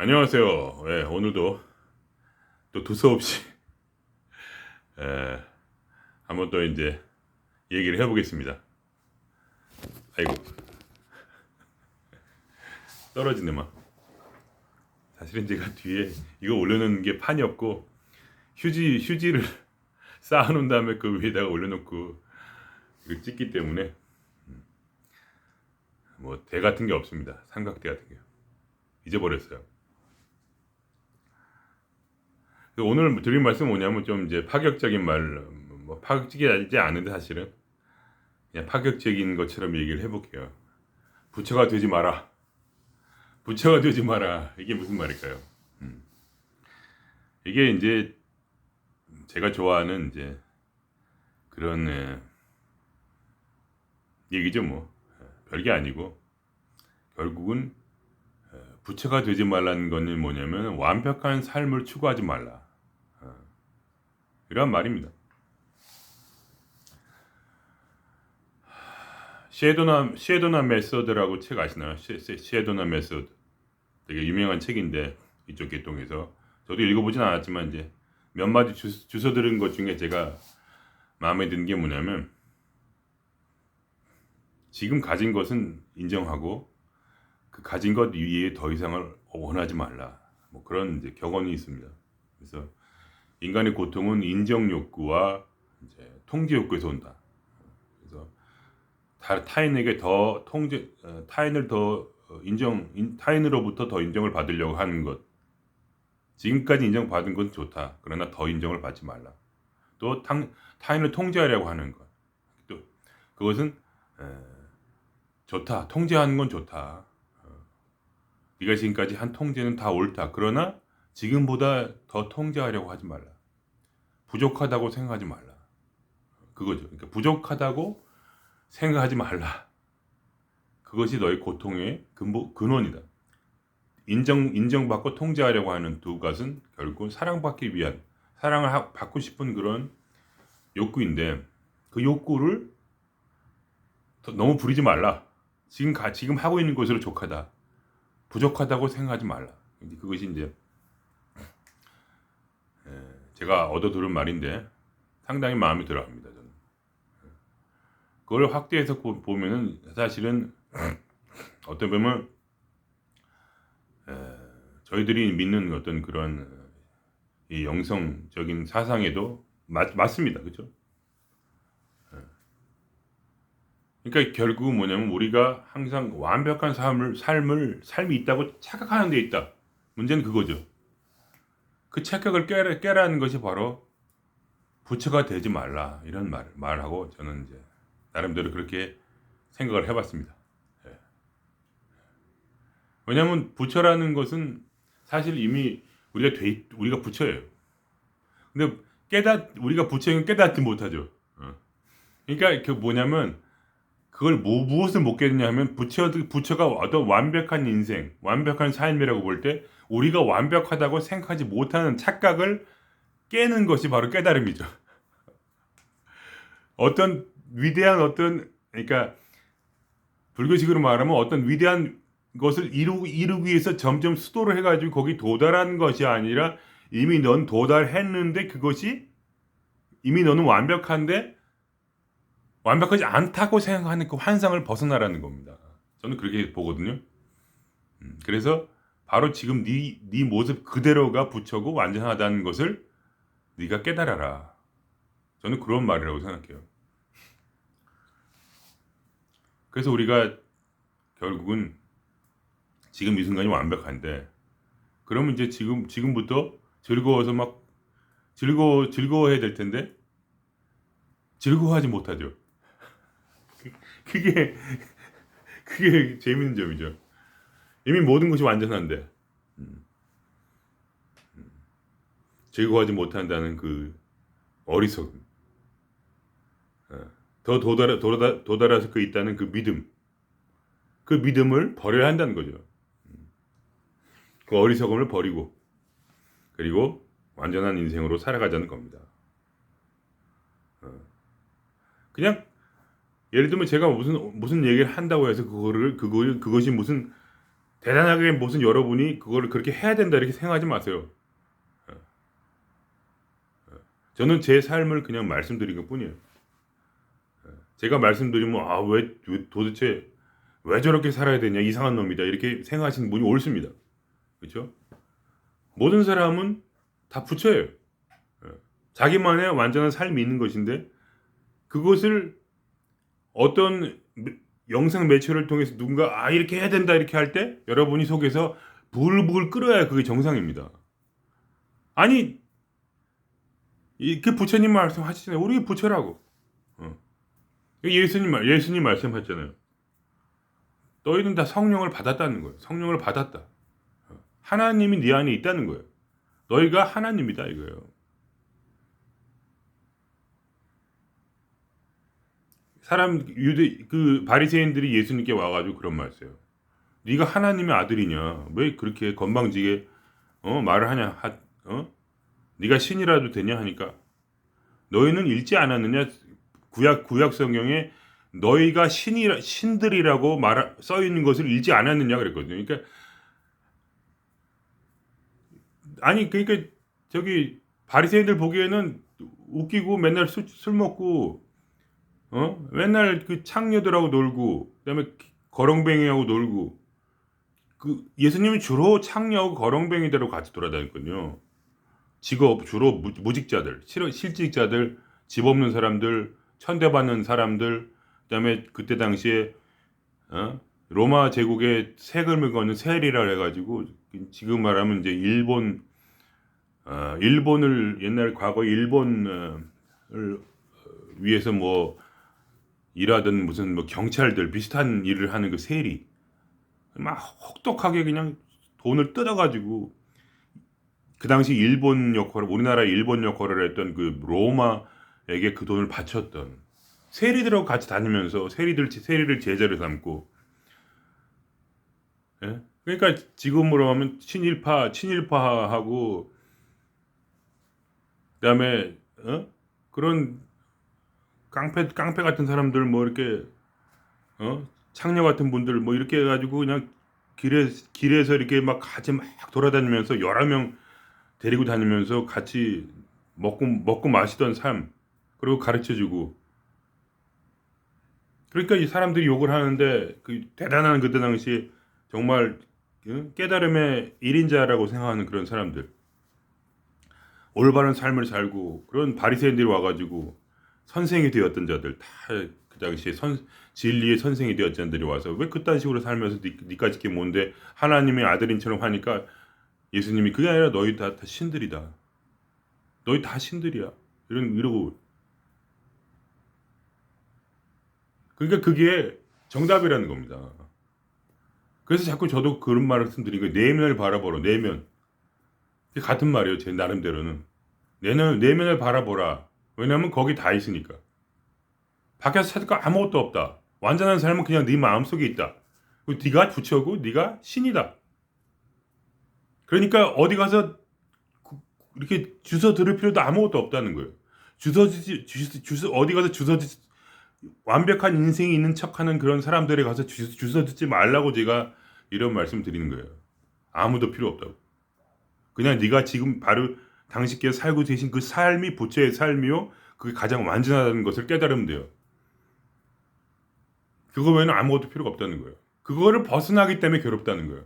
안녕하세요. 오늘도 또 두서없이 예, 한번 또 이제 얘기를 해보겠습니다. 아이고, 떨어지네 막. 사실은 제가 뒤에 이거 올려놓는 게 판이 없고 휴지를 쌓아놓은 다음에 그 위에다가 올려놓고 이거 찍기 때문에 뭐 대 같은 게 없습니다. 삼각대 같은 게 잊어버렸어요. 오늘 드릴 말씀 뭐냐면 좀 이제 파격적인 말, 뭐 파격적이지 않은데 사실은 그냥 파격적인 것처럼 얘기를 해볼게요. 부처가 되지 마라. 부처가 되지 마라. 이게 무슨 말일까요? 이게 이제 제가 좋아하는 이제 그런 얘기죠 뭐. 별게 아니고 결국은 부처가 되지 말라는 거는 뭐냐면 완벽한 삶을 추구하지 말라. 이런 말입니다. 셰도나 메소드라고 책 아시나요? 셰도나 메소드. 되게 유명한 책인데 이쪽 계통에서 저도 읽어보진 않았지만 이제 몇 마디 주워 들은 것 중에 제가 마음에 드는 게 뭐냐면 지금 가진 것은 인정하고 그 가진 것 위에 더 이상을 원하지 말라. 뭐 그런 이제 격언이 있습니다. 그래서 인간의 고통은 인정 욕구와 이제 통제 욕구에서 온다. 그래서 타인에게 더 타인을 더 타인으로부터 더 인정을 받으려고 하는 것. 지금까지 인정받은 건 좋다. 그러나 더 인정을 받지 말라. 또 타인을 통제하려고 하는 것. 또 그것은 에, 좋다. 통제하는 건 좋다. 네가 지금까지 한 통제는 다 옳다. 그러나 지금보다 더 통제하려고 하지 말라. 부족하다고 생각하지 말라. 그거죠. 그러니까 부족하다고 생각하지 말라. 그것이 너의 고통의 근원이다. 인정받고 통제하려고 하는 두 가지는 결국 사랑받기 위한 사랑을 받고 싶은 그런 욕구인데 그 욕구를 너무 부리지 말라. 지금 하고 있는 것으로 족하다. 부족하다고 생각하지 말라. 그것이 이제 제가 얻어 들은 말인데 상당히 마음에 들어합니다. 저는 그걸 확대해서 보면은 사실은 어떤 보면 저희들이 믿는 어떤 그런 이 영성적인 사상에도 맞습니다. 그렇죠? 그러니까 결국 뭐냐면 우리가 항상 완벽한 삶이 있다고 착각하는 데 있다. 문제는 그거죠. 그 착각을 깨라는 것이 바로 부처가 되지 말라 이런 말하고 저는 이제 나름대로 그렇게 생각을 해봤습니다. 예. 왜냐하면 부처라는 것은 사실 이미 우리가 부처예요. 근데 우리가 부처인 깨닫지 못하죠. 그러니까 그 뭐냐면 그걸 무엇을 못 깨느냐 하면 부처가 어떤 완벽한 인생, 완벽한 삶이라고 볼 때 우리가 완벽하다고 생각하지 못하는 착각을 깨는 것이 바로 깨달음이죠. 어떤 위대한 그러니까 불교식으로 말하면 어떤 위대한 것을 이루기 위해서 점점 수도를 해가지고 거기 도달한 것이 아니라 이미 넌 도달했는데 그것이 이미 너는 완벽하지 않다고 생각하는 그 환상을 벗어나라는 겁니다. 저는 그렇게 보거든요. 그래서 바로 지금 네 모습 그대로가 부처고 완전하다는 것을 네가 깨달아라. 저는 그런 말이라고 생각해요. 그래서 우리가 결국은 지금 이 순간이 완벽한데 그러면 이제 지금부터 즐거워서 막 즐거워해야 될 텐데 즐거워하지 못하죠. 그게 그게 재밌는 점이죠. 이미 모든 것이 완전한데 즐거워하지 못한다는 그 어리석음, 더 도달해서 그 있다는 그 믿음을 버려야 한다는 거죠. 그 어리석음을 버리고 그리고 완전한 인생으로 살아가자는 겁니다. 그냥 예를 들면 제가 무슨 얘기를 한다고 해서 그것이 무슨 대단하게 무슨 여러분이 그거를 그렇게 해야 된다 이렇게 생각하지 마세요. 저는 제 삶을 그냥 말씀드린 것 뿐이에요. 제가 말씀드리면 왜 도대체 왜 저렇게 살아야 되냐 이상한 놈이다 이렇게 생각하시는 분이 옳습니다. 그렇죠? 모든 사람은 다 부처예요. 자기만의 완전한 삶이 있는 것인데 그것을 어떤 영상 매체를 통해서 누군가 이렇게 해야 된다 이렇게 할 때 여러분이 속에서 부글부글 끓어야 그게 정상입니다. 아니 그 부처님 말씀하시잖아요. 우리 부처라고. 예수님 말씀하셨잖아요. 너희는 다 성령을 받았다는 거예요. 성령을 받았다. 하나님이 네 안에 있다는 거예요. 너희가 하나님이다 이거예요. 그 바리새인들이 예수님께 와가지고 그런 말했어요. 네가 하나님의 아들이냐? 왜 그렇게 건방지게 말을 하냐? 네가 신이라도 되냐 하니까 너희는 읽지 않았느냐? 구약 성경에 너희가 신들이라고 써 있는 것을 읽지 않았느냐 그랬거든요. 그러니까 그러니까 저기 바리새인들 보기에는 웃기고 맨날 술 먹고 맨날 그 창녀들하고 놀고 그다음에 거렁뱅이하고 놀고 그 예수님은 주로 창녀하고 거렁뱅이들하고 같이 돌아다녔거든요. 직업 주로 무직자들, 실직자들, 집 없는 사람들, 천대받는 사람들, 그다음에 그때 당시에 로마 제국의 세금을 거는 세리라 해가지고 지금 말하면 이제 일본을 옛날 과거 일본을 위해서 뭐 일하던 무슨 뭐 경찰들 비슷한 일을 하는 그 세리 막 혹독하게 그냥 돈을 뜯어가지고 그 당시 우리나라 일본 역할을 했던 그 로마에게 그 돈을 바쳤던 세리들하고 같이 다니면서 세리를 제자로 삼고 예? 그러니까 지금으로 하면 친일파하고 그다음에 그런 깡패 같은 사람들 뭐 이렇게 창녀 같은 분들 뭐 이렇게 해가지고 그냥 길에서 이렇게 막 같이 막 돌아다니면서 여러 명 데리고 다니면서 같이 먹고 마시던 삶 그리고 가르쳐주고 그러니까 이 사람들이 욕을 하는데 그 대단한 그때 당시 정말 깨달음의 1인자라고 생각하는 그런 사람들 올바른 삶을 살고 그런 바리새인들이 와가지고 선생이 되었던 자들 다 그 당시에 진리의 선생이 되었던 자들이 와서 왜 그딴 식으로 살면서 니까지 게 뭔데 하나님의 아들인처럼 하니까 예수님이 그게 아니라 너희 다 신들이다. 너희 다 신들이야. 이러고 그러니까 그게 정답이라는 겁니다. 그래서 자꾸 저도 그런 말씀드린 거예요. 내면을 바라보라. 내면. 같은 말이에요. 제 나름대로는. 내면을 바라보라. 왜냐하면 거기 다 있으니까. 밖에서 찾을 거 아무것도 없다. 완전한 삶은 그냥 네 마음속에 있다. 네가 부처고 네가 신이다. 그러니까 어디 가서 이렇게 주워 들을 필요도 아무것도 없다는 거예요. 어디 가서 완벽한 인생이 있는 척하는 그런 사람들에 가서 주워 듣지 말라고 제가 이런 말씀 드리는 거예요. 아무도 필요 없다고. 그냥 네가 지금 바로 당신께서 살고 계신 그 삶이 부처의 삶이요. 그게 가장 완전하다는 것을 깨달으면 돼요. 그거 외에는 아무것도 필요가 없다는 거예요. 그거를 벗어나기 때문에 괴롭다는 거예요.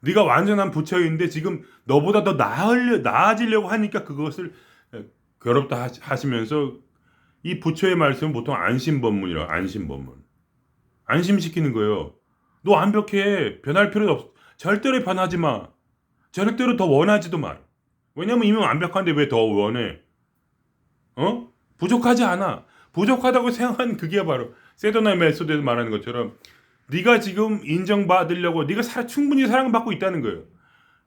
네가 완전한 부처인데 지금 너보다 더 나아지려고 하니까 그것을 괴롭다 하시면서 이 부처의 말씀은 보통 안심법문이라 안심법문. 안심시키는 거예요. 너 완벽해. 변할 필요도 없어. 절대로 변하지 마. 절대로 더 원하지도 마. 왜냐면 이미 완벽한데 왜 더 원해? 부족하지 않아. 부족하다고 생각하는 그게 바로 세도나 메소드에서 말하는 것처럼 네가 지금 인정받으려고 네가 충분히 사랑받고 있다는 거예요.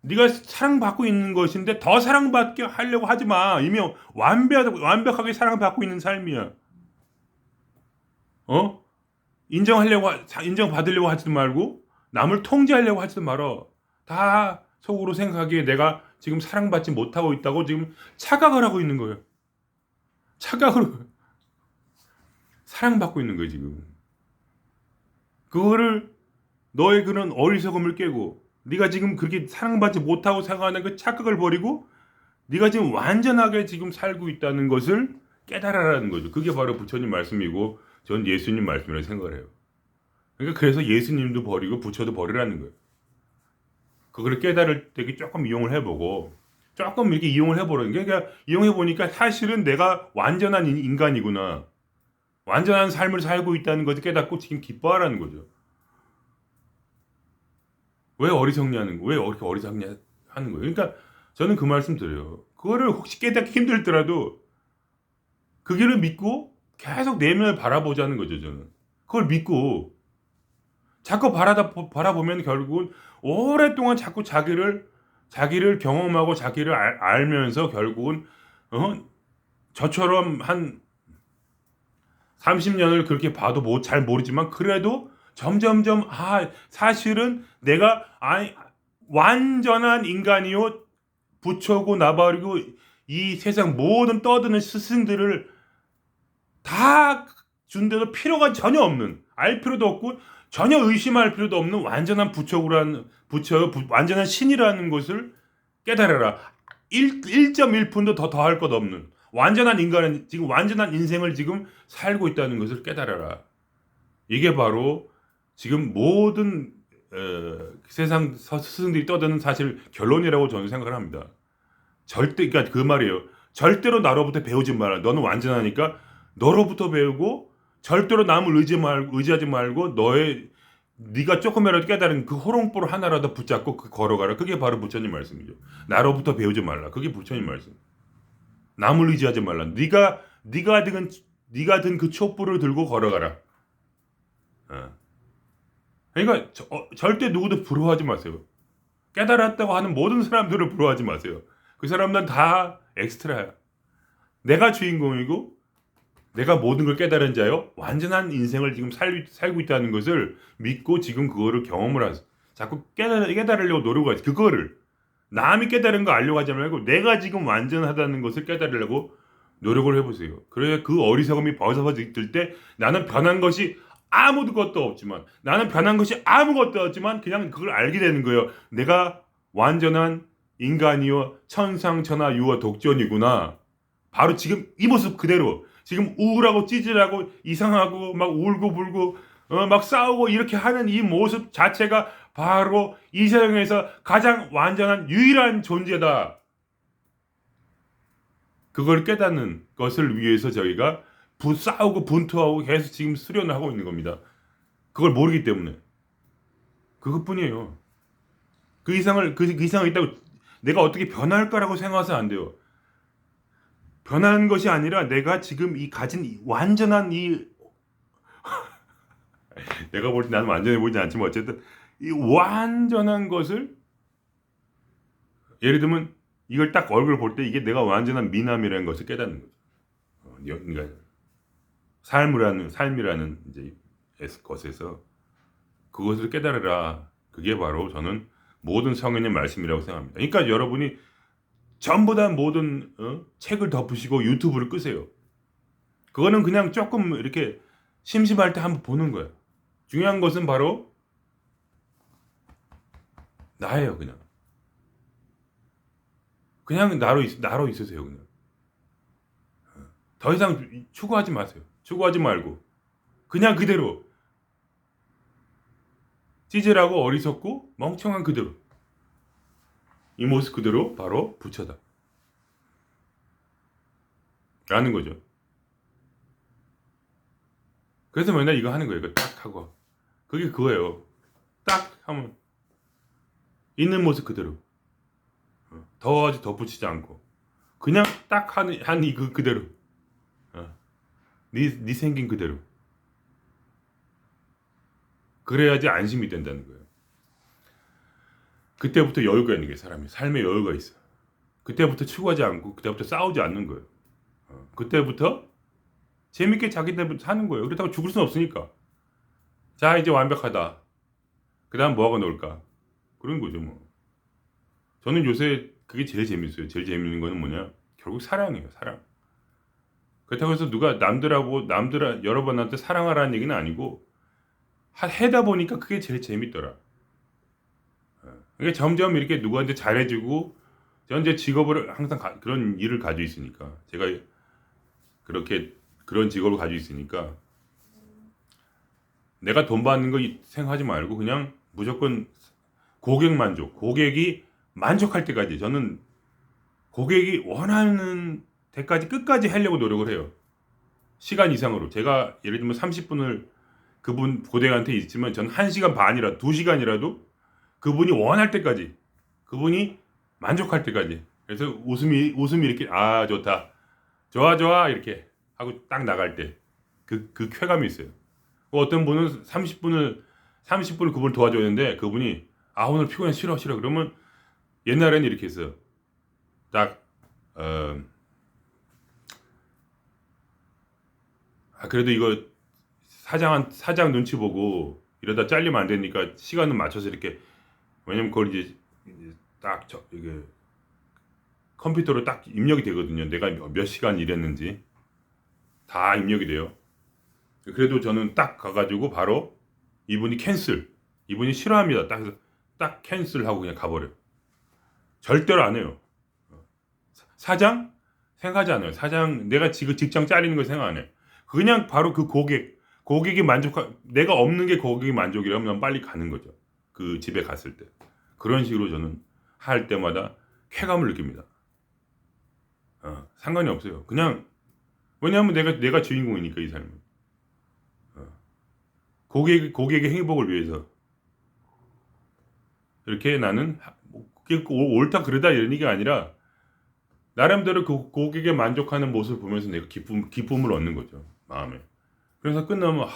네가 사랑받고 있는 것인데 더 사랑받게 하려고 하지 마. 이미 완벽하게 사랑받고 있는 삶이야. 인정받으려고 하지도 말고 남을 통제하려고 하지도 말어. 다 속으로 생각하기에 내가 지금 사랑받지 못하고 있다고 지금 착각을 하고 있는 거예요. 착각으로 사랑받고 있는 거예요 지금. 그거를 너의 그런 어리석음을 깨고 네가 지금 그렇게 사랑받지 못하고 생각하는 그 착각을 버리고 네가 지금 완전하게 지금 살고 있다는 것을 깨달아라는 거죠. 그게 바로 부처님 말씀이고 전 예수님 말씀이라고 생각을 해요. 그러니까 그래서 예수님도 버리고 부처도 버리라는 거예요. 그걸 깨달을 때 조금 이용을 해보고 조금 이렇게 이용을 해보라는 게 그러니까 이용해보니까 사실은 내가 완전한 인간이구나. 완전한 삶을 살고 있다는 것을 깨닫고 지금 기뻐하라는 거죠. 왜 어리석냐는 거, 왜 이렇게 어리석냐 하는 거예요. 그러니까 저는 그 말씀 드려요. 그거를 혹시 깨닫기 힘들더라도 그 길을 믿고 계속 내면을 바라보자는 거죠. 저는 그걸 믿고 자꾸 바라보면 결국은 오랫동안 자꾸 자기를 경험하고 자기를 알면서 결국은 저처럼 한 30년을 그렇게 봐도 잘 모르지만 그래도 점점점 사실은 내가 완전한 인간이요 부처고 나발이고 이 세상 모든 떠드는 스승들을 다 준데도 필요가 전혀 없는 알 필요도 없고 전혀 의심할 필요도 없는 완전한 완전한 신이라는 것을 깨달아라. 1.1푼도 더 더할 것 없는 완전한 인간은 지금 완전한 인생을 지금 살고 있다는 것을 깨달아라. 이게 바로 지금 모든 세상 스승들이 떠드는 사실 결론이라고 저는 생각을 합니다. 그러니까 그 말이에요. 절대로 나로부터 배우지 마라. 너는 완전하니까 너로부터 배우고 절대로 남을 의지하지 말고 네가 조금이라도 깨달은 그 호롱불 하나라도 붙잡고 걸어가라. 그게 바로 부처님 말씀이죠. 나로부터 배우지 말라. 그게 부처님 말씀. 남을 의지하지 말라. 네가 든 그 촛불을 들고 걸어가라. 그러니까 절대 누구도 부러워하지 마세요. 깨달았다고 하는 모든 사람들을 부러워하지 마세요. 그 사람들은 다 엑스트라야. 내가 주인공이고 내가 모든 걸 깨달은 자요. 완전한 인생을 지금 살고 있다는 것을 믿고 지금 그거를 경험을 하세요. 자꾸 깨달으려고 노력을 하세요. 그거를 남이 깨달은 거 알려고 하지 말고 내가 지금 완전하다는 것을 깨달으려고 노력을 해보세요. 그래야 그 어리석음이 벗어질 때 나는 변한 것이 아무것도 없지만 그냥 그걸 알게 되는 거예요. 내가 완전한 인간이요 천상천하 유어 독존이구나. 바로 지금 이 모습 그대로 지금 우울하고 찌질하고 이상하고 막 울고 불고 막 싸우고 이렇게 하는 이 모습 자체가 바로 이 세상에서 가장 완전한 유일한 존재다. 그걸 깨닫는 것을 위해서 저희가 싸우고 분투하고 계속 지금 수련을 하고 있는 겁니다. 그걸 모르기 때문에. 그것뿐이에요. 그 이상이 있다고 내가 어떻게 변할까라고 생각해서는 안 돼요. 변한 것이 아니라 내가 지금 가진 완전한 내가 볼 때 나는 완전해 보이지 않지만 어쨌든 이 완전한 것을 예를 들면 이걸 딱 얼굴 볼 때 이게 내가 완전한 미남이라는 것을 깨닫는 거죠. 그러니까 삶이라는 이제 것에서 그것을 깨달으라. 그게 바로 저는 모든 성인의 말씀이라고 생각합니다. 그러니까 여러분이 전부 다 모든 책을 덮으시고 유튜브를 끄세요. 그거는 그냥 조금 이렇게 심심할 때 한번 보는 거예요. 중요한 것은 바로 나예요. 그냥 나로 있으세요. 그냥 더 이상 추구하지 마세요. 추구하지 말고 그냥 그대로 찌질하고 어리석고 멍청한 그대로 이 모습 그대로 바로 부처다 라는 거죠. 그래서 맨날 이거 하는 거예요. 이거 딱 하고 그게 그거예요. 딱 하면 있는 모습 그대로 더 덧붙이지 않고 그냥 딱 하니 그대로 네 생긴 그대로 그래야지 안심이 된다는 거예요. 그때부터 여유가 있는 게 사람이 삶에 여유가 있어. 그때부터 추구하지 않고 그때부터 싸우지 않는 거예요. 그때부터 재밌게 자기들 사는 거예요. 그렇다고 죽을 수는 없으니까. 자 이제 완벽하다. 그 다음 뭐하고 놀까? 그런 거죠 뭐. 저는 요새 그게 제일 재밌어요. 제일 재밌는 거는 뭐냐? 결국 사랑이에요. 사랑. 그렇다고 해서 누가 여러분한테 사랑하라는 얘기는 아니고 해다 보니까 그게 제일 재밌더라. 그러니까 점점 이렇게 누구한테 잘해주고 저는 이제 직업을 항상 그런 일을 가지고 있으니까 제가 그렇게 그런 직업을 가지고 있으니까 내가 돈 받는 거 생각하지 말고 그냥 무조건 고객 만족, 고객이 만족할 때까지 저는 고객이 원하는 데까지 끝까지 하려고 노력을 해요. 시간 이상으로 제가 예를 들면 30분을 그분 고객한테 있으면 저는 1시간 반이라 2시간이라도 그분이 원할 때까지 그분이 만족할 때까지 그래서 웃음이 이렇게 아 좋다 좋아 이렇게 하고 딱 나갈 때 그 쾌감이 있어요. 어떤 분은 30분을 그분을 도와줬는데 그분이 아 오늘 피곤해 싫어 그러면 옛날에는 이렇게 했어요. 딱 그래도 이거 사장 눈치 보고 이러다 잘리면 안 되니까 시간은 맞춰서 이렇게 왜냐면 그걸 이제 딱 이게 컴퓨터로 딱 입력이 되거든요. 내가 몇 시간 일했는지 다 입력이 돼요. 그래도 저는 딱 가가지고 바로 이분이 싫어합니다. 딱 캔슬하고 그냥 가버려요. 절대로 안 해요. 사장 생각하지 않아요. 사장 내가 지금 직장 잘리는 거 생각 안 해요. 그냥 바로 그 고객이 내가 없는 게 고객이 만족이라면 난 빨리 가는 거죠. 그 집에 갔을 때 그런 식으로 저는 할 때마다 쾌감을 느낍니다. 상관이 없어요. 그냥 왜냐하면 내가 주인공이니까 이 삶은 고객의 행복을 위해서 이렇게 나는 그게 옳다 그러다 이런 얘기가 아니라 나름대로 그 고객에 만족하는 모습을 보면서 내가 기쁨을 얻는 거죠 마음에. 그래서 끝나면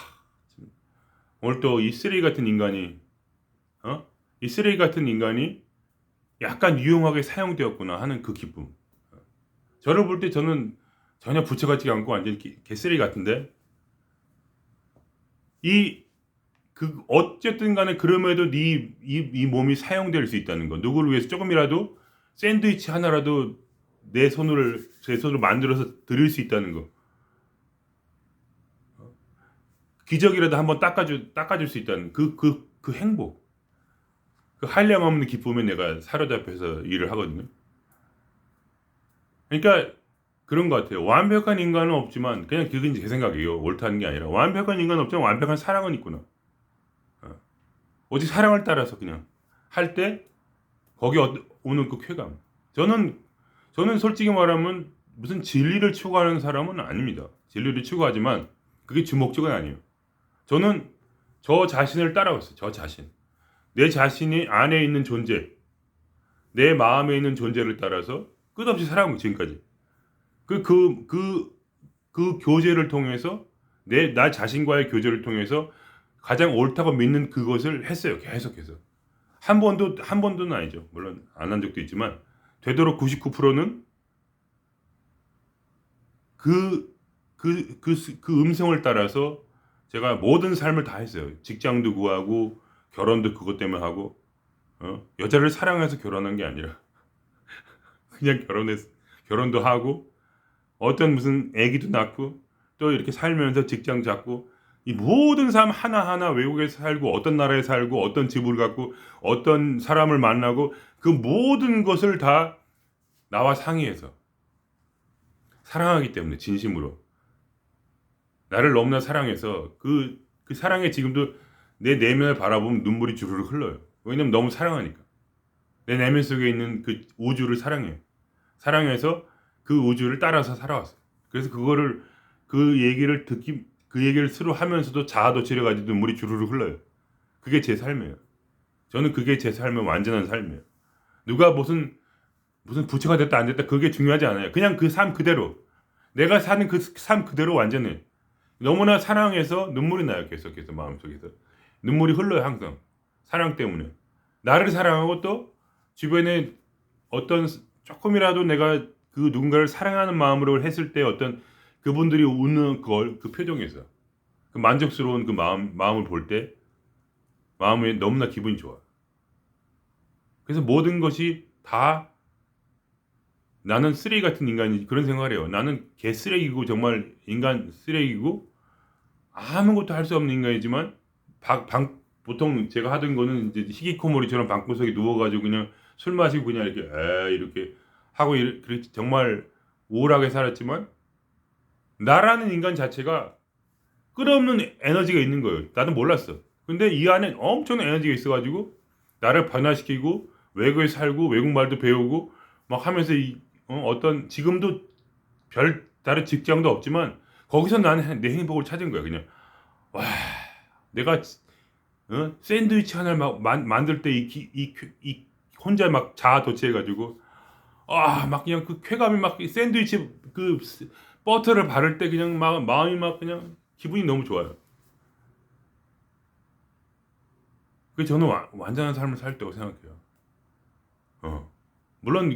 오늘 또 이 쓰레기 같은 인간이 이 쓰레기 같은 인간이 약간 유용하게 사용되었구나 하는 그 기쁨. 저를 볼 때 저는 전혀 부채 같지 않고 완전 개쓰레기 같은데 어쨌든 간에 그럼에도 이 몸이 사용될 수 있다는 거. 누구를 위해서 조금이라도 샌드위치 하나라도 제 손으로 만들어서 드릴 수 있다는 거. 기적이라도 한번 닦아줄 수 있다는 그 행복. 그 한량없는 기쁨에 내가 사로잡혀서 일을 하거든요. 그러니까 그런 것 같아요. 완벽한 인간은 없지만 그냥 그게 제 생각이에요. 옳다는 게 아니라 완벽한 인간은 없지만 완벽한 사랑은 있구나. 오직 사랑을 따라서 그냥 할 때 거기 오는 그 쾌감. 저는 솔직히 말하면 무슨 진리를 추구하는 사람은 아닙니다. 진리를 추구하지만 그게 주 목적은 아니에요. 저는 저 자신을 따라갔어요. 저 자신. 내 자신이 안에 있는 존재, 내 마음에 있는 존재를 따라서 끝없이 살아온 거예요. 지금까지. 그 교제를 통해서 나 자신과의 교제를 통해서 가장 옳다고 믿는 그것을 했어요. 계속해서. 한 번도는 아니죠. 물론 안 한 적도 있지만 되도록 99%는 그 음성을 따라서 제가 모든 삶을 다 했어요. 직장도 구하고 결혼도 그것 때문에 하고 여자를 사랑해서 결혼한 게 아니라 그냥 결혼도 하고 어떤 무슨 아기도 낳고 또 이렇게 살면서 직장 잡고 이 모든 삶 하나하나 외국에서 살고 어떤 나라에 살고 어떤 집을 갖고 어떤 사람을 만나고 그 모든 것을 다 나와 상의해서 사랑하기 때문에 진심으로 나를 너무나 사랑해서 그 사랑에 지금도 내 내면을 바라보면 눈물이 주르륵 흘러요. 왜냐면 너무 사랑하니까. 내 내면 속에 있는 그 우주를 사랑해요. 사랑해서 그 우주를 따라서 살아왔어요. 그래서 그 얘기를 스스로 하면서도 자아도취해가지고 눈물이 주르륵 흘러요. 그게 제 삶이에요. 저는 그게 제 삶의 완전한 삶이에요. 누가 무슨 부처가 됐다 안 됐다 그게 중요하지 않아요. 그냥 그 삶 그대로 내가 사는 그 삶 그대로 완전해. 너무나 사랑해서 눈물이 나요. 계속해서 마음속에서 눈물이 흘러요. 항상 사랑 때문에 나를 사랑하고 또 주변에 어떤 조금이라도 내가 그 누군가를 사랑하는 마음으로 했을 때 어떤 그분들이 웃는 그 표정에서 그 만족스러운 그 마음을 볼 때 마음에 너무나 기분이 좋아. 그래서 모든 것이 다 나는 쓰레기 같은 인간이지 그런 생각을 해요. 나는 개 쓰레기고 정말 인간 쓰레기고 아무것도 할 수 없는 인간이지만 보통 제가 하던 거는 이제 히키코모리처럼 방구석에 누워가지고 그냥 술 마시고 그냥 이렇게 이렇게 하고 정말 우울하게 살았지만 나라는 인간 자체가 끝없는 에너지가 있는 거예요. 나는 몰랐어. 근데 이 안에 엄청난 에너지가 있어가지고 나를 변화시키고 외국에 살고 외국 말도 배우고 막 하면서 어떤 지금도 별 다른 직장도 없지만 거기서 나는 내 행복을 찾은 거야. 그냥 와 내가 샌드위치 하나를 막 만들 때 이 혼자 막 자아 도취해가지고 막 그냥 그 쾌감이 막 샌드위치 그 버터를 바를 때 그냥 막 마음이 막 그냥 기분이 너무 좋아요. 그 저는 완전한 삶을 살았다고 생각해요. 물론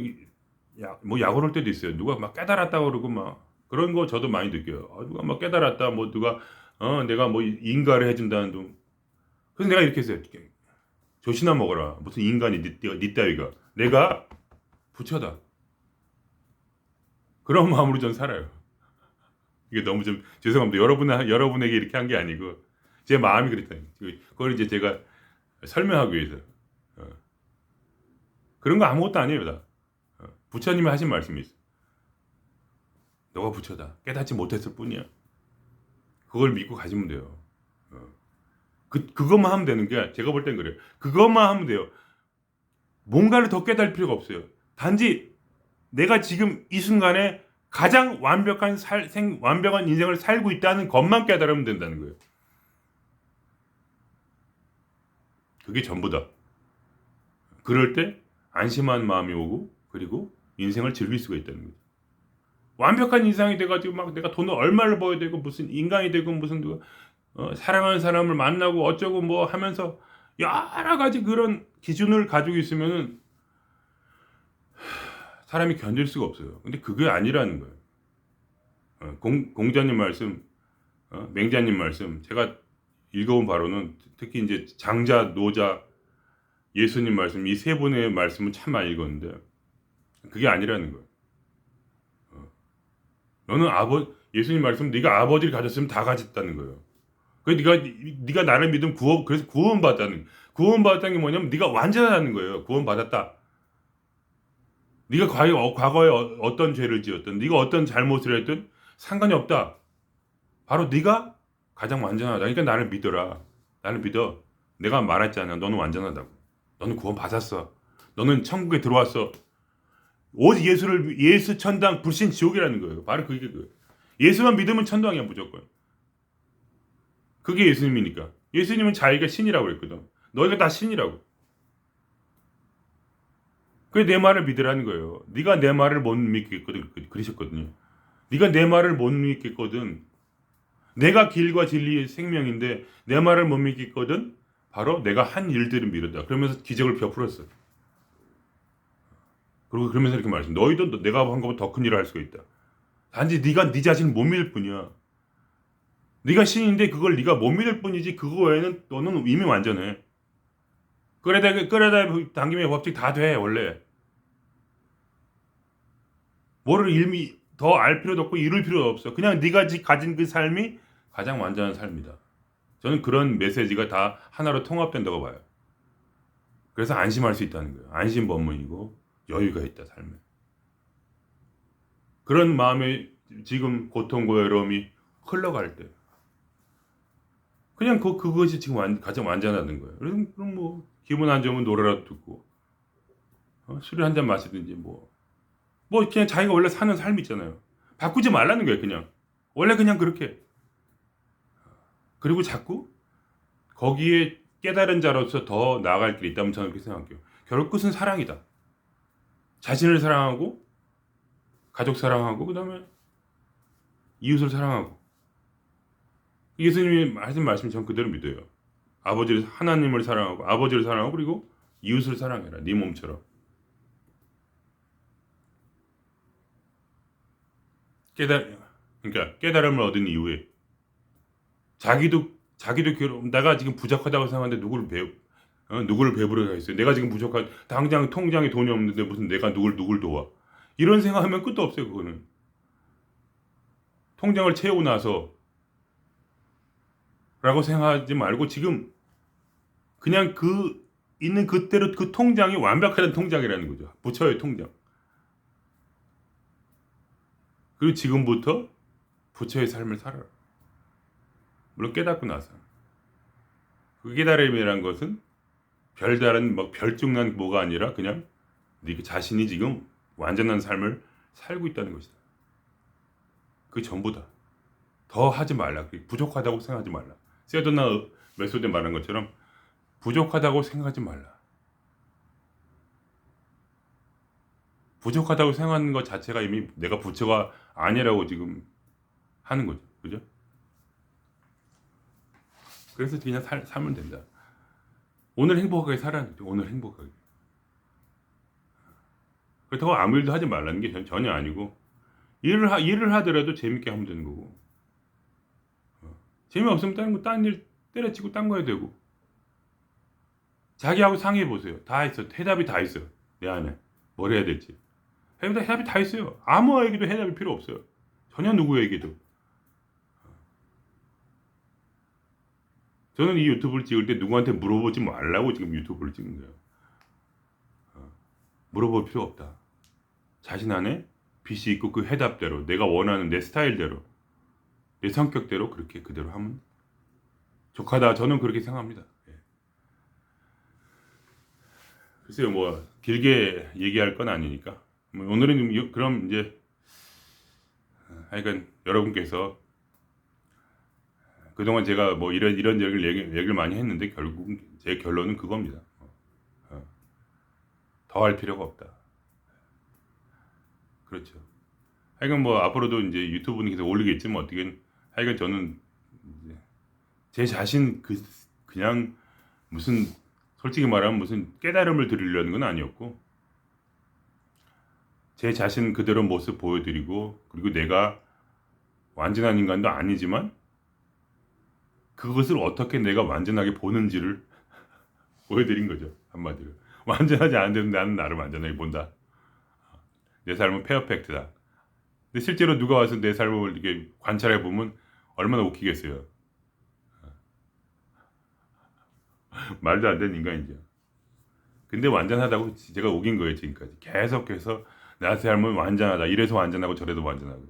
뭐 약 오를 때도 있어요. 누가 막 깨달았다 그러고 막 그런 거 저도 많이 느껴요. 누가 막 깨달았다 뭐 누가 내가 뭐 인가를 해준다는 둥. 그래서 내가 이렇게 했어요. 조시나 먹어라. 무슨 인간이 니 따위가. 내가 부처다. 그런 마음으로 전 살아요. 이게 너무 좀 죄송합니다. 여러분에게 이렇게 한 게 아니고 제 마음이 그랬다니. 그걸 이제 제가 설명하기 위해서. 그런 거 아무것도 아니에요. 다. 부처님이 하신 말씀이 있어. 너가 부처다. 깨닫지 못했을 뿐이야. 그걸 믿고 가시면 돼요. 그것만 하면 되는 게 제가 볼 땐 그래요. 그것만 하면 돼요. 뭔가를 더 깨달을 필요가 없어요. 단지 내가 지금 이 순간에 가장 완벽한 인생을 살고 있다는 것만 깨달으면 된다는 거예요. 그게 전부다. 그럴 때 안심한 마음이 오고 그리고 인생을 즐길 수가 있다는 거죠. 완벽한 인상이 돼가지고 막 내가 돈을 얼마를 벌어야 되고 무슨 인간이 되고 무슨 누가 사랑하는 사람을 만나고 어쩌고 뭐 하면서 여러 가지 그런 기준을 가지고 있으면은 사람이 견딜 수가 없어요. 근데 그게 아니라는 거예요. 공자님 말씀, 맹자님 말씀 제가 읽어본 바로는 특히 이제 장자, 노자, 예수님 말씀 이 세 분의 말씀은 참 많이 읽었는데 그게 아니라는 거예요. 너는 예수님 말씀 네가 아버지를 가졌으면 다 가졌다는 거예요. 네가 나를 믿으면 그래서 구원받았다는 게 뭐냐면 네가 완전하다는 거예요. 구원받았다. 네가 과거에 어떤 죄를 지었든 네가 어떤 잘못을 했든 상관이 없다. 바로 네가 가장 완전하다. 그러니까 나를 믿어라. 나를 믿어. 내가 말했잖아. 너는 완전하다고. 너는 구원받았어. 너는 천국에 들어왔어. 오직 예수 천당 불신 지옥이라는 거예요. 바로 그게 그거예요. 예수만 믿으면 천당이야 무조건. 그게 예수님이니까. 예수님은 자기가 신이라고 그랬거든. 너희가 다 신이라고. 그게 내 말을 믿으라는 거예요. 네가 내 말을 못 믿겠거든. 그러셨거든요. 네가 내 말을 못 믿겠거든. 내가 길과 진리의 생명인데 내 말을 못 믿겠거든. 바로 내가 한 일들을 믿었다. 그러면서 기적을 베풀었어. 그리고 그러면서 이렇게 말했어. 너희도 내가 한 것보다 더 큰 일을 할 수가 있다. 단지 네가 네 자신을 못 믿을 뿐이야. 네가 신인데 그걸 네가 못 믿을 뿐이지 그거 외에는 너는 이미 완전해. 끌어다 당김의 법칙 다 돼 원래. 뭐를 더 알 필요도 없고 이룰 필요도 없어. 그냥 네가 가진 그 삶이 가장 완전한 삶이다. 저는 그런 메시지가 다 하나로 통합된다고 봐요. 그래서 안심할 수 있다는 거예요. 안심범문이고 여유가 있다 삶에. 그런 마음에 지금 고통과 외로움이 흘러갈 때 그냥 그것이 지금 가장 완전하는 거예요. 그럼 뭐 기분 안 좋으면 노래라도 듣고 술을 한 잔 마시든지 뭐 그냥 자기가 원래 사는 삶이 있잖아요. 바꾸지 말라는 거예요. 그냥 원래 그냥 그렇게. 그리고 자꾸 거기에 깨달은 자로서 더 나아갈 길이 있다면 저는 그렇게 생각해요. 결국 끝은 사랑이다. 자신을 사랑하고 가족 사랑하고 그 다음에 이웃을 사랑하고 예수님이 하신 말씀 전 그대로 믿어요. 하나님을 사랑하고 아버지를 사랑하고 그리고 이웃을 사랑해라. 네 몸처럼. 그러니까 깨달음을 얻은 이후에 자기도 내가 지금 부족하다고 생각하는데 누구를 배부르게 하겠어요. 내가 지금 당장 통장에 돈이 없는데 무슨 내가 누굴 도와. 이런 생각하면 끝도 없어요. 그거는. 통장을 채우고 나서 라고 생각하지 말고 지금 그냥 그 있는 그대로 그 통장이 완벽한 통장이라는 거죠. 부처의 통장. 그리고 지금부터 부처의 삶을 살아라. 물론 깨닫고 나서. 그 깨달음이란 것은 별다른 뭐 별중난 뭐가 아니라 그냥 네 자신이 지금 완전한 삶을 살고 있다는 것이다. 그 전부다. 더 하지 말라. 부족하다고 생각하지 말라. 세도나 메소드에 말한 것처럼 부족하다고 생각하지 말라. 부족하다고 생각하는 것 자체가 이미 내가 부처가 아니라고 지금 하는 거죠. 그죠? 그래서 그냥 살면 된다. 오늘 행복하게 살아야 돼. 오늘 행복하게. 그렇다고 아무 일도 하지 말라는 게 전혀 아니고 일을 하더라도 재밌게 하면 되는 거고 재미없으면 딴 일 때려치고 딴 거 해야 되고 자기하고 상의해 보세요. 다 있어. 해답이 다 있어. 내 안에. 뭘 해야 될지. 해답이 다 있어요. 아무에게도 해답이 필요 없어요. 전혀 누구에게도. 저는 이 유튜브를 찍을 때 누구한테 물어보지 말라고 지금 유튜브를 찍는 거예요. 물어볼 필요 없다. 자신 안에 빛이 있고 그 해답대로 내가 원하는 내 스타일대로 내 성격대로 그렇게 그대로 하면 족하다. 저는 그렇게 생각합니다. 예. 글쎄요, 뭐 길게 얘기할 건 아니니까 오늘은 그럼 이제 하여간 여러분께서 그동안 제가 뭐 이런 얘기를 많이 했는데 결국 제 결론은 그겁니다. 더 할 필요가 없다. 그렇죠. 하여간 뭐 앞으로도 이제 유튜브는 계속 올리겠지만 어떻게 하여간 저는 이제 제 자신 그냥 무슨 솔직히 말하면 무슨 깨달음을 드리려는 건 아니었고 제 자신 그대로 모습 보여드리고 그리고 내가 완전한 인간도 아니지만 그것을 어떻게 내가 완전하게 보는지를 보여드린 거죠. 한마디로. 완전하지 않은데도 나는 나를 완전하게 본다. 내 삶은 페어펙트다. 근데 실제로 누가 와서 내 삶을 이렇게 관찰해 보면 얼마나 웃기겠어요. 말도 안 되는 인간이죠. 근데 완전하다고 제가 우긴 거예요, 지금까지. 계속해서 내 삶은 완전하다. 이래서 완전하고 저래서 완전하고.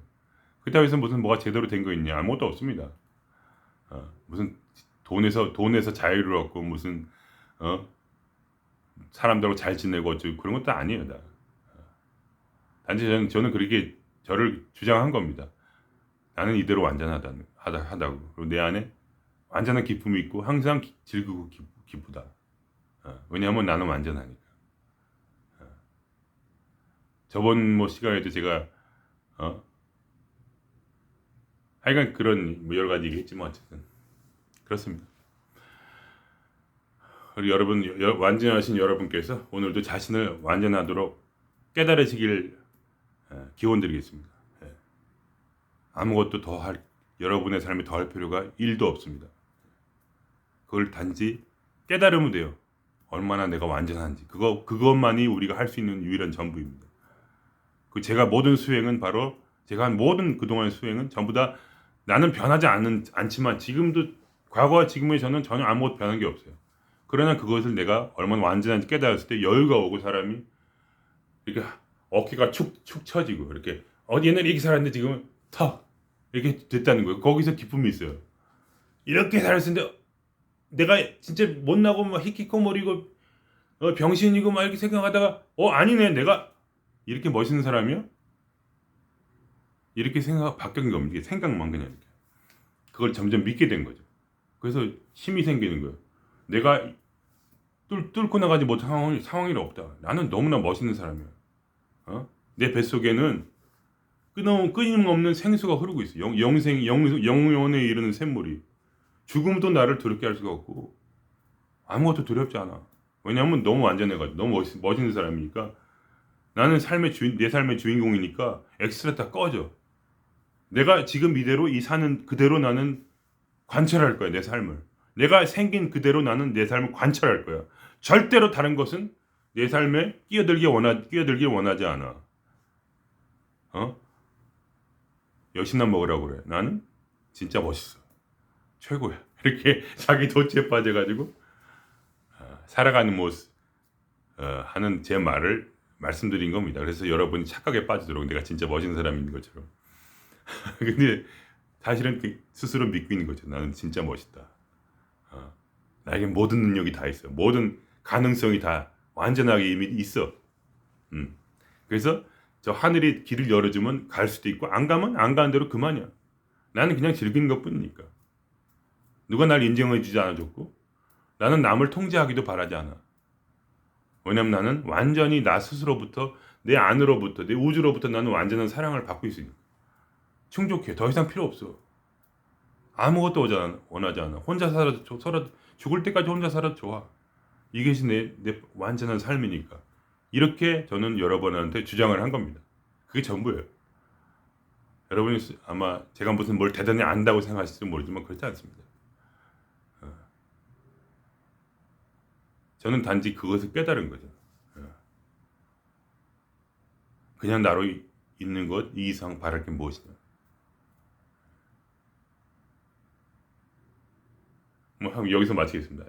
그렇다고 해서 무슨 뭐가 제대로 된 거 있냐? 아무것도 없습니다. 무슨 돈에서 자유를 얻고 무슨 사람들하고 잘 지내고 어쩌고 그런 것도 아니에요. 다. 단지 저는 그렇게 저를 주장한 겁니다. 나는 이대로 완전하다고. 그리고 내 안에 완전한 기쁨이 있고 항상 즐거고 기쁘다. 왜냐하면 나는 완전하니까. 저번 뭐 시간에도 제가 하여간 그런 뭐 여러 가지 얘기했지만 어쨌든 그렇습니다. 그리고 여러분 완전하신 여러분께서 오늘도 자신을 완전하도록 깨달으시길 기원드리겠습니다. 아무것도 여러분의 삶에 더 할 필요가 1도 없습니다. 그걸 단지 깨달으면 돼요. 얼마나 내가 완전한지. 그것만이 우리가 할 수 있는 유일한 전부입니다. 제가 모든 수행은 바로 제가 한 모든 그동안의 수행은 전부 다 나는 변하지 않지만 지금도 과거와 지금의 저는 전혀 아무것도 변한 게 없어요. 그러나 그것을 내가 얼마나 완전한지 깨달았을 때 여유가 오고 사람이 이렇게 어깨가 축 처지고 이렇게 옛날에 이렇게 살았는데 지금은 턱 이렇게 됐다는 거예요. 거기서 기쁨이 있어요. 이렇게 살았는데 내가 진짜 못나고 막 히키코모리고 병신이고 막 이렇게 생각하다가 아니네 내가 이렇게 멋있는 사람이요? 이렇게 바뀐 겁니다. 이게 생각만 그냥 이렇게. 그걸 점점 믿게 된 거죠. 그래서 힘이 생기는 거예요. 내가 뚫고 나가지 못한 상황이 없다. 나는 너무나 멋있는 사람이야. 내 뱃속에는 끊임없는 생수가 흐르고 있어. 영원에 이르는 샘물이. 죽음도 나를 두렵게 할 수가 없고 아무것도 두렵지 않아. 왜냐하면 너무 완전해가지고 너무 멋있는 사람이니까 나는 내 삶의 주인공이니까 엑스트라 다 꺼져. 내가 지금 이대로 사는 그대로 나는 관찰할 거야. 내 삶을. 내가 생긴 그대로 나는 내 삶을 관찰할 거야. 절대로 다른 것은 내 삶에 끼어들길 원하지 않아. 여신나 먹으라고 그래. 나는 진짜 멋있어. 최고야. 이렇게 자기 도취에 빠져가지고 살아가는 모습 하는 제 말을 말씀드린 겁니다. 그래서 여러분이 착각에 빠지도록 내가 진짜 멋진 사람인 것처럼. 근데 사실은 스스로 믿고 있는 거죠. 나는 진짜 멋있다. 나에게 모든 능력이 다 있어. 모든 가능성이 다 완전하게 이미 있어. 그래서 저 하늘이 길을 열어주면 갈 수도 있고 안 가면 안 가는 대로 그만이야. 나는 그냥 즐기는 것뿐이니까. 누가 날 인정해주지 않아줬고 나는 남을 통제하기도 바라지 않아. 왜냐면 나는 완전히 나 스스로부터 내 안으로부터 내 우주로부터 나는 완전한 사랑을 받고 있으니까 충족해. 더 이상 필요 없어. 아무것도 원하지 않아. 혼자 살아도 죽을 때까지 혼자 살아도 좋아. 이것이 내 완전한 삶이니까. 이렇게 저는 여러분한테 주장을 한 겁니다. 그게 전부예요. 여러분이 아마 제가 무슨 뭘 대단히 안다고 생각하실지 모르지만 그렇지 않습니다. 저는 단지 그것을 깨달은 거죠. 그냥 나로 있는 것 이 이상 바랄 게 무엇이냐. 뭐 여기서 마치겠습니다.